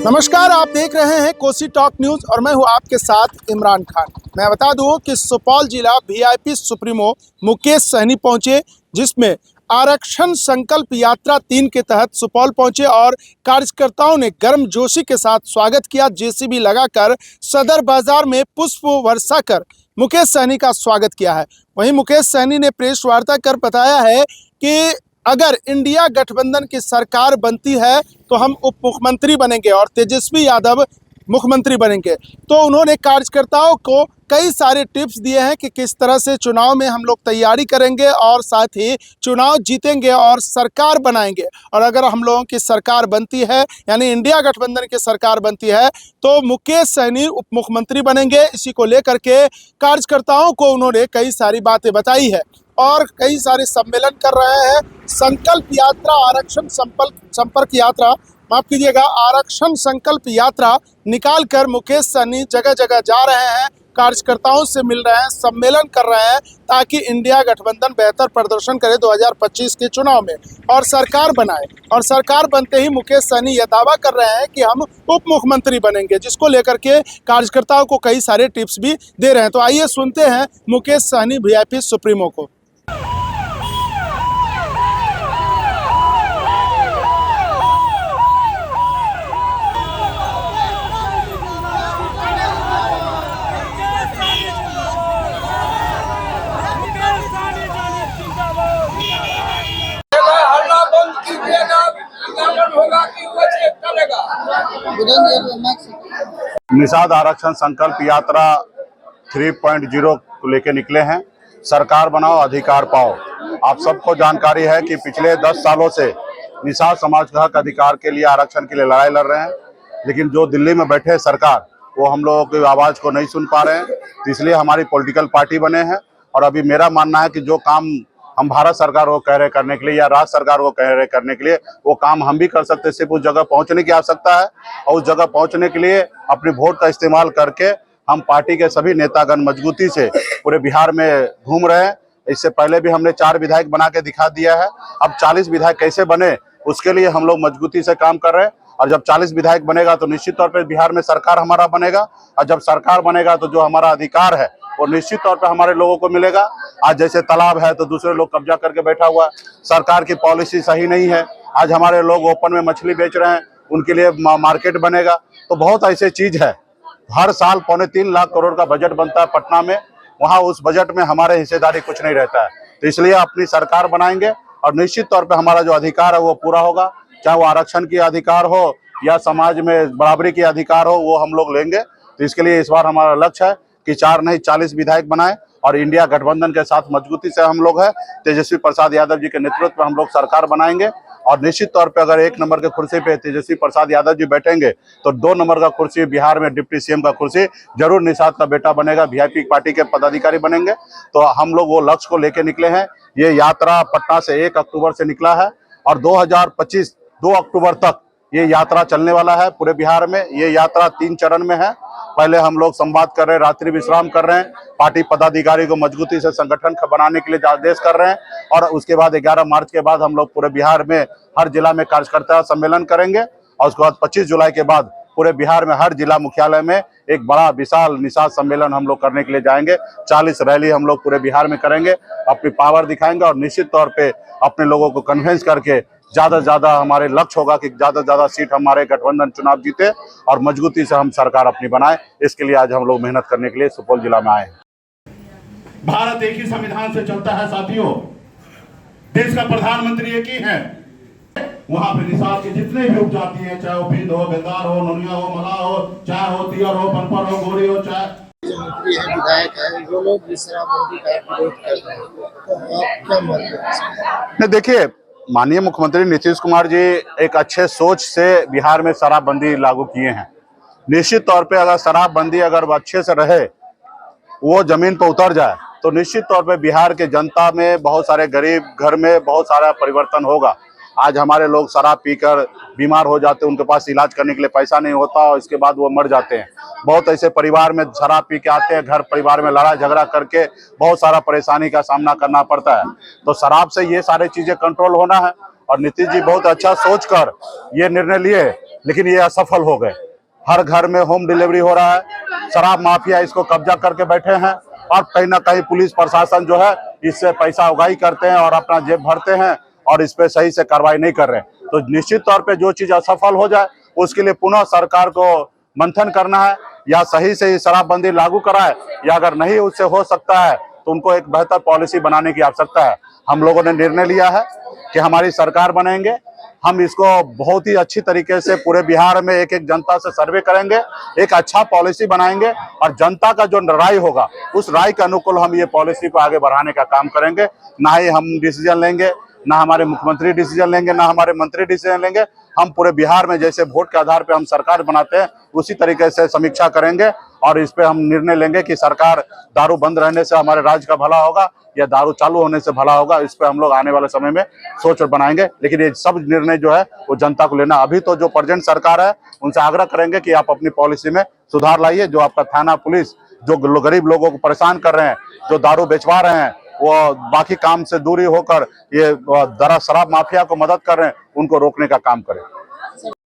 नमस्कार, आप देख रहे हैं कोसी टॉक न्यूज और मैं हूं आपके साथ इमरान खान। मैं बता दूं कि सुपौल जिला वीआईपी सुप्रीमो मुकेश सहनी पहुंचे, जिसमें आरक्षण संकल्प यात्रा 3 के तहत सुपौल पहुंचे और कार्यकर्ताओं ने गर्मजोशी के साथ स्वागत किया। जेसीबी लगाकर सदर बाजार में पुष्प वर्षा कर मुकेश सहनी का स्वागत किया है। वहीं मुकेश सहनी ने प्रेस वार्ता कर बताया है कि अगर इंडिया गठबंधन की सरकार बनती है तो हम उप मुख्यमंत्री बनेंगे और तेजस्वी यादव मुख्यमंत्री बनेंगे। तो उन्होंने कार्यकर्ताओं को कई सारे टिप्स दिए हैं कि किस तरह से चुनाव में हम लोग तैयारी करेंगे और साथ ही चुनाव जीतेंगे और सरकार बनाएंगे। और अगर हम लोगों की सरकार बनती है, यानी इंडिया गठबंधन की सरकार बनती है, तो मुकेश सहनी उप मुख्यमंत्री बनेंगे। इसी को लेकर के कार्यकर्ताओं को उन्होंने कई सारी बातें बताई है और कई सारे सम्मेलन कर रहे हैं। संकल्प यात्रा, आरक्षण संपर्क यात्रा, माफ कीजिएगा, आरक्षण संकल्प यात्रा निकाल कर मुकेश सहनी जगह जगह जा रहे हैं, कार्यकर्ताओं से मिल रहे हैं, सम्मेलन कर रहे हैं, ताकि इंडिया गठबंधन बेहतर प्रदर्शन करे 2025 के चुनाव में और सरकार बनाए। और सरकार बनते ही मुकेश सहनी यह दावा कर रहे हैं कि हम उप मुख्यमंत्री बनेंगे, जिसको लेकर के कार्यकर्ताओं को कई सारे टिप्स भी दे रहे हैं। तो आइए सुनते हैं मुकेश सहनी वीआईपी सुप्रीमो को। निषाद आरक्षण संकल्प यात्रा 3.0 को लेके निकले हैं। सरकार बनाओ, अधिकार पाओ। आप सबको जानकारी है कि पिछले 10 सालों से निषाद समाज का हक अधिकार के लिए, आरक्षण के लिए लड़ाई लड़ रहे हैं, लेकिन जो दिल्ली में बैठे सरकार, वो हम लोगों की आवाज को नहीं सुन पा रहे हैं। तो इसलिए हमारी पॉलिटिकल पार्टी बने हैं। और अभी मेरा मानना है कि जो काम हम भारत सरकार को कह रहे करने के लिए या राज्य सरकार को कह रहे करने के लिए, वो काम हम भी कर सकते हैं। सिर्फ उस जगह पहुंचने की आवश्यकता है और उस जगह पहुंचने के लिए अपनी वोट का इस्तेमाल करके हम पार्टी के सभी नेतागण मजबूती से पूरे बिहार में घूम रहे हैं। इससे पहले भी हमने 4 विधायक बना के दिखा दिया है। अब 40 विधायक कैसे बने, उसके लिए हम लोग मजबूती से काम कर रहे हैं। और जब 40 विधायक बनेगा तो निश्चित तौर पर बिहार में सरकार हमारा बनेगा। और जब सरकार बनेगा तो जो हमारा अधिकार है वो निश्चित तौर पे हमारे लोगों को मिलेगा। आज जैसे तालाब है तो दूसरे लोग कब्जा करके बैठा हुआ है, सरकार की पॉलिसी सही नहीं है। आज हमारे लोग ओपन में मछली बेच रहे हैं, उनके लिए मार्केट बनेगा। तो बहुत ऐसे चीज है। हर साल 3.25 लाख करोड़ का बजट बनता है पटना में, वहाँ उस बजट में हमारे हिस्सेदारी कुछ नहीं रहता है। तो इसलिए अपनी सरकार बनाएंगे और निश्चित तौर पर हमारा जो अधिकार है वो पूरा होगा। चाहे वो आरक्षण की अधिकार हो या समाज में बराबरी की अधिकार हो, वो हम लोग लेंगे। तो इसके लिए इस बार हमारा लक्ष्य है कि 4 नहीं 40 विधायक बनाए और इंडिया गठबंधन के साथ मजबूती से हम लोग है तेजस्वी प्रसाद यादव जी के नेतृत्व में हम लोग सरकार बनाएंगे। और निश्चित तौर पे अगर 1 नंबर के कुर्सी पे तेजस्वी प्रसाद यादव जी बैठेंगे तो 2 नंबर का कुर्सी बिहार में डिप्टी सीएम का कुर्सी जरूर निषाद का बेटा बनेगा, वीआईपी पार्टी के पदाधिकारी बनेंगे। तो हम लोग वो लक्ष्य को लेके निकले हैं। ये यात्रा पटना से 1 अक्टूबर से निकला है और 2025 2 अक्टूबर तक ये यात्रा चलने वाला है पूरे बिहार में। ये यात्रा 3 चरण में है। पहले हम लोग संवाद कर रहे हैं, रात्रि विश्राम कर रहे हैं, पार्टी पदाधिकारी को मजबूती से संगठन बनाने के लिए आदेश कर रहे हैं। और उसके बाद 11 मार्च के बाद हम लोग पूरे बिहार में हर जिला में कार्यकर्ता सम्मेलन करेंगे। और उसके बाद 25 जुलाई के बाद पूरे बिहार में हर जिला मुख्यालय में एक बड़ा विशाल निषाद सम्मेलन हम लोग करने के लिए जाएंगे। 40 रैली हम लोग पूरे बिहार में करेंगे, अपनी पावर दिखाएंगे और निश्चित तौर पे अपने लोगों को कन्विंस करके ज्यादा से ज्यादा हमारे लक्ष्य होगा कि ज्यादा से ज्यादा सीट हमारे गठबंधन चुनाव जीते और मजबूती से हम सरकार अपनी बनाए। इसके लिए आज हम लोग मेहनत करने के लिए सुपौल जिला में आए हैं। भारत एक ही संविधान से चलता है साथियों, देश का प्रधानमंत्री एक ही है। वहां पे निषाद के जितने भी उपजाति हैं, चाहे वो भिंड हो, बेंगार हो, नोनिया हो, मला हो, चाहे हो तियर हो, बनपर हो, गोरी हो, चाहे विधायक है, जो लोग शराबबंदी का विरोध कर रहे हैं, तो आप क्या मानते हैं? देखिए, माननीय मुख्यमंत्री नीतीश कुमार जी एक अच्छे सोच से बिहार में शराबबंदी लागू किए हैं। निश्चित तौर पे अगर शराबबंदी अगर अच्छे से रहे, वो जमीन पर उतर जाए, तो निश्चित तौर पे बिहार के जनता में, बहुत सारे गरीब घर में बहुत सारा परिवर्तन होगा। आज हमारे लोग शराब पीकर बीमार हो जाते हैं, उनके पास इलाज करने के लिए पैसा नहीं होता और इसके बाद वो मर जाते हैं। बहुत ऐसे परिवार में शराब पी के आते हैं, घर परिवार में लड़ाई झगड़ा करके बहुत सारा परेशानी का सामना करना पड़ता है। तो शराब से ये सारी चीजें कंट्रोल होना है और नीतीश जी बहुत अच्छा सोच कर ये निर्णय लिए लेकिन ये असफल हो गए। हर घर में होम डिलीवरी हो रहा है, शराब माफिया इसको कब्जा करके बैठे हैं और कहीं ना कहीं पुलिस प्रशासन जो है इससे पैसा उगाही करते हैं और अपना जेब भरते हैं और इस पे सही से कार्रवाई नहीं कर रहे हैं। तो निश्चित तौर पे जो चीज असफल हो जाए उसके लिए पुनः सरकार को मंथन करना है, या सही से शराबबंदी लागू कराए, या अगर नहीं उससे हो सकता है तो उनको एक बेहतर पॉलिसी बनाने की आवश्यकता है। हम लोगों ने निर्णय लिया है कि हमारी सरकार बनेंगे, हम इसको बहुत ही अच्छी तरीके से पूरे बिहार में एक एक जनता से सर्वे करेंगे, एक अच्छा पॉलिसी बनाएंगे और जनता का जो राय होगा उस राय के अनुकूल हम ये पॉलिसी को आगे बढ़ाने का काम करेंगे। ना ही हम डिसीजन लेंगे, ना हमारे मुख्यमंत्री डिसीजन लेंगे, ना हमारे मंत्री डिसीजन लेंगे। हम पूरे बिहार में जैसे वोट के आधार पे हम सरकार बनाते हैं उसी तरीके से समीक्षा करेंगे और इस पे हम निर्णय लेंगे कि सरकार दारू बंद रहने से हमारे राज्य का भला होगा या दारू चालू होने से भला होगा। इस पे हम लोग आने वाले समय में सोच बनाएंगे, लेकिन ये सब निर्णय जो है वो जनता को लेना। अभी तो जो प्रेजेंट सरकार है उनसे आग्रह करेंगे कि आप अपनी पॉलिसी में सुधार लाइए। जो आपका थाना पुलिस जो गरीब लोगों को परेशान कर रहे हैं, जो दारू बेचवा रहे हैं, वो बाकी काम से दूरी होकर ये शराब माफिया को मदद कर रहे हैं, उनको रोकने का काम करें।